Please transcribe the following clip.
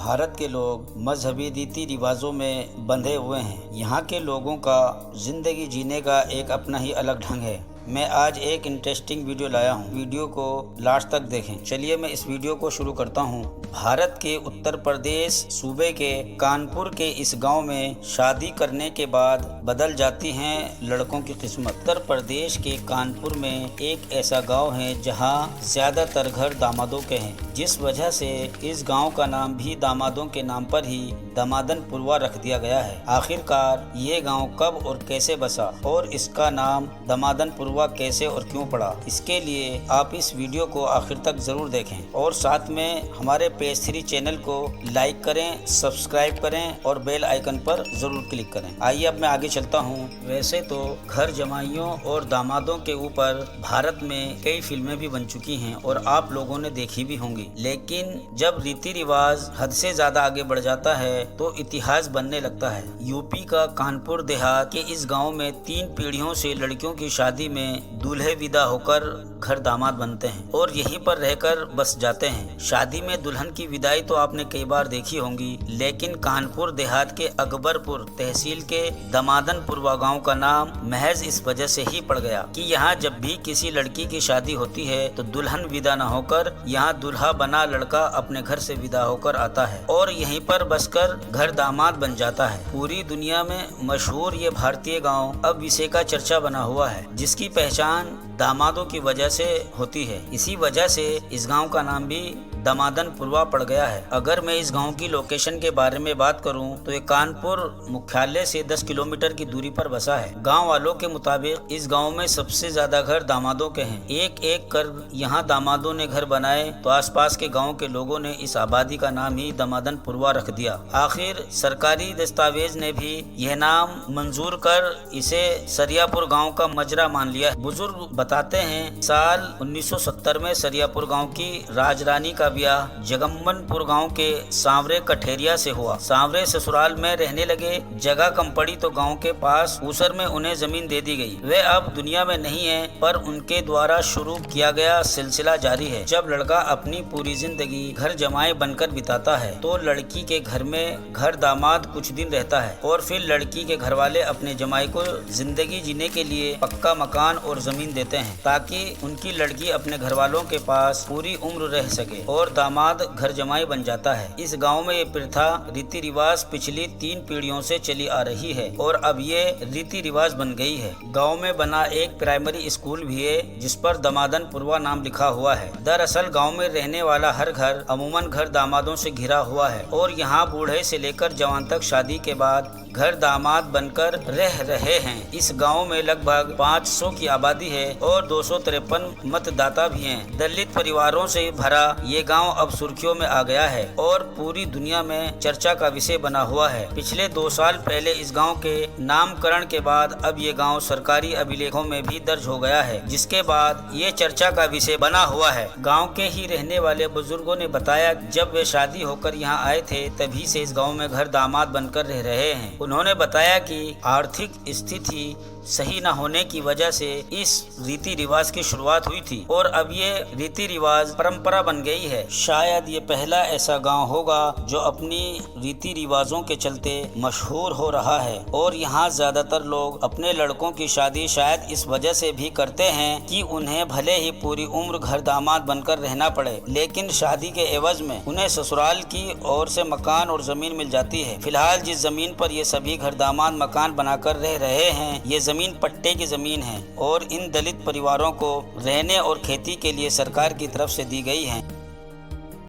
भारत के लोग मजहबी रीति रिवाजों में बंधे हुए हैं। यहाँ के लोगों का जिंदगी जीने का एक अपना ही अलग ढंग है। मैं आज एक इंटरेस्टिंग वीडियो लाया हूँ। वीडियो को लास्ट तक देखें। चलिए मैं इस वीडियो को शुरू करता हूँ। भारत के उत्तर प्रदेश सूबे के कानपुर के इस गांव में शादी करने के बाद बदल जाती हैं लड़कों की किस्मत। उत्तर प्रदेश के कानपुर में एक ऐसा गांव है जहां ज्यादातर घर दामादों के हैं, जिस वजह से इस गांव का नाम भी दामादों के नाम पर ही दमादनपुरवा रख दिया गया है। आखिरकार ये गांव कब और कैसे बसा और इसका नाम दमादनपुरवा कैसे और क्यों पड़ा, इसके लिए आप इस वीडियो को आखिर तक जरूर देखें और साथ में हमारे पेज 3 चैनल को लाइक करें, सब्सक्राइब करें और बेल आइकन पर जरूर क्लिक करें। आइए अब मैं आगे चलता हूँ। वैसे तो घर जमाइयों और दामादों के ऊपर भारत में कई फिल्में भी बन चुकी हैं और आप लोगों ने देखी भी होंगी, लेकिन जब रीति रिवाज हद से ज्यादा आगे बढ़ जाता है तो इतिहास बनने लगता है। यूपी का कानपुर देहात के इस गांव में 3 पीढ़ियों से लड़कियों की शादी में दूल्हे विदा होकर घर दामाद बनते हैं और यहीं पर रहकर बस जाते हैं। शादी में दुल्हन की विदाई तो आपने कई बार देखी होंगी, लेकिन कानपुर देहात के अकबरपुर तहसील के दमादनपुरवा गांव का नाम महज इस वजह से ही पड़ गया कि यहाँ जब भी किसी लड़की की शादी होती है तो दुल्हन विदा न होकर यहाँ दूल्हा बना लड़का अपने घर से विदा होकर आता है और यहीं पर बसकर घर दामाद बन जाता है। पूरी दुनिया में मशहूर ये भारतीय गांव अब विषय का चर्चा बना हुआ है, जिसकी पहचान दामादों की वजह से होती है। इसी वजह से इस गांव का नाम भी दमादनपुरवा पड़ गया है। अगर मैं इस गांव की लोकेशन के बारे में बात करूं तो ये कानपुर मुख्यालय से 10 किलोमीटर की दूरी पर बसा है। गांव वालों के मुताबिक इस गांव में सबसे ज्यादा घर दामादों के हैं। एक एक कर यहाँ दामादों ने घर बनाए तो आसपास के गांव के लोगों ने इस आबादी का नाम ही दमादनपुरवा रख दिया। आखिर सरकारी दस्तावेज ने भी यह नाम मंजूर कर इसे सरियापुर गाँव का मजरा मान लिया। बुजुर्ग बताते हैं साल 1970 में सरियापुर गांव की राजरानी का ब्याह जगम्मनपुर गांव के सांवरे कठेरिया से हुआ। सांवरे ससुराल में रहने लगे। जगह कम पड़ी तो गांव के पास ऊसर में उन्हें जमीन दे दी गई। वे अब दुनिया में नहीं है, पर उनके द्वारा शुरू किया गया सिलसिला जारी है। जब लड़का अपनी पूरी जिंदगी घर जमाए बनकर बिताता है तो लड़की के घर में घर दामाद कुछ दिन रहता है और फिर लड़की के घर वाले अपने जमाई को जिंदगी जीने के लिए पक्का मकान और जमीन देते हैं ताकि उनकी लड़की अपने घर वालों के पास पूरी उम्र रह सके और दामाद घर जमाई बन जाता है। इस गांव में ये प्रथा रीति रिवाज पिछली 3 पीढ़ियों से चली आ रही है और अब ये रीति रिवाज बन गई है। गांव में बना एक प्राइमरी स्कूल भी है जिस पर दमादनपुरवा नाम लिखा हुआ है। दरअसल गांव में रहने वाला हर घर अमूमन घर दामादों से घिरा हुआ है और यहाँ बूढ़े से लेकर जवान तक शादी के बाद घर दामाद बनकर रह रहे हैं। इस गांव में लगभग 500 की आबादी है और 253 मतदाता भी हैं। दलित परिवारों से भरा ये गांव अब सुर्खियों में आ गया है और पूरी दुनिया में चर्चा का विषय बना हुआ है। पिछले 2 साल पहले इस गांव के नामकरण के बाद अब ये गांव सरकारी अभिलेखों में भी दर्ज हो गया है, जिसके बाद ये चर्चा का विषय बना हुआ है। गाँव के ही रहने वाले बुजुर्गों ने बताया जब वे शादी होकर यहाँ आए थे तभी से इस गाँव में घर दामाद बनकर रह रहे हैं। उन्होंने बताया कि आर्थिक स्थिति सही न होने की वजह से इस रीति रिवाज की शुरुआत हुई थी और अब ये रीति रिवाज परंपरा बन गई है। शायद ये पहला ऐसा गांव होगा जो अपनी रीति रिवाजों के चलते मशहूर हो रहा है और यहाँ ज्यादातर लोग अपने लड़कों की शादी शायद इस वजह से भी करते हैं कि उन्हें भले ही पूरी उम्र घर दामाद बनकर रहना पड़े, लेकिन शादी के एवज में उन्हें ससुराल की ओर से मकान और जमीन मिल जाती है। फिलहाल जिस जमीन पर ये सभी घर दामाद मकान बनाकर रह रहे हैं ये जमीन पट्टे की जमीन है और इन दलित परिवारों को रहने और खेती के लिए सरकार की तरफ से दी गई है।